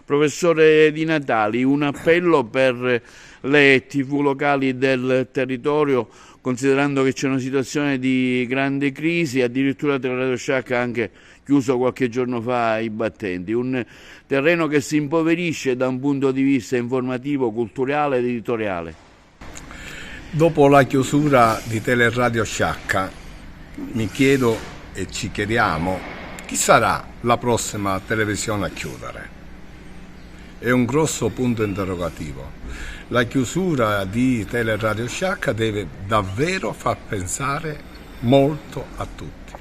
Professore Di Natali, un appello per le TV locali del territorio, considerando che c'è una situazione di grande crisi, addirittura Radio Shack ha anche chiuso qualche giorno fa i battenti, un terreno che si impoverisce da un punto di vista informativo, culturale ed editoriale. Dopo la chiusura di Teleradio Sciacca mi chiedo e ci chiediamo chi sarà la prossima televisione a chiudere. È un grosso punto interrogativo. La chiusura di Teleradio Sciacca deve davvero far pensare molto a tutti,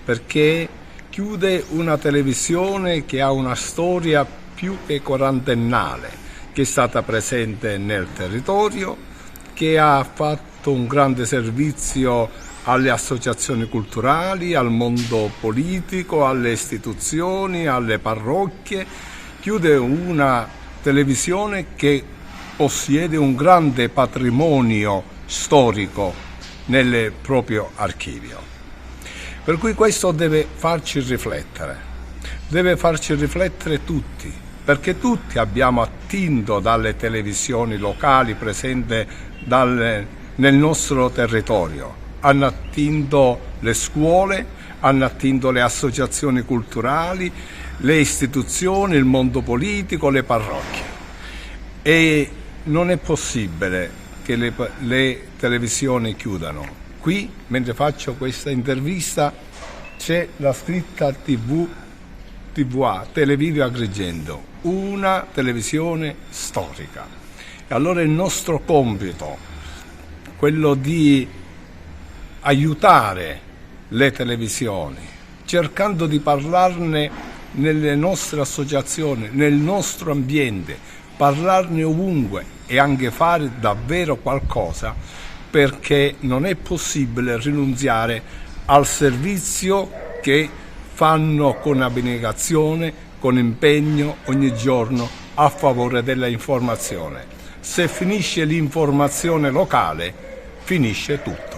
perché chiude una televisione che ha una storia più che quarantennale, che è stata presente nel territorio, che ha fatto un grande servizio alle associazioni culturali, al mondo politico, alle istituzioni, alle parrocchie. Chiude una televisione che possiede un grande patrimonio storico nel proprio archivio. Per cui questo deve farci riflettere tutti, perché tutti abbiamo attinto dalle televisioni locali presenti nel nostro territorio, hanno attinto le scuole, hanno attinto le associazioni culturali, le istituzioni, il mondo politico, le parrocchie. E non è possibile che le televisioni chiudano. Qui, mentre faccio questa intervista, c'è la scritta TVA, Televideo Agrigento, una televisione storica. E allora il nostro compito, quello di aiutare le televisioni, cercando di parlarne nelle nostre associazioni, nel nostro ambiente, parlarne ovunque e anche fare davvero qualcosa, perché non è possibile rinunziare al servizio che fanno con abnegazione, con impegno ogni giorno a favore della informazione. Se finisce l'informazione locale, finisce tutto.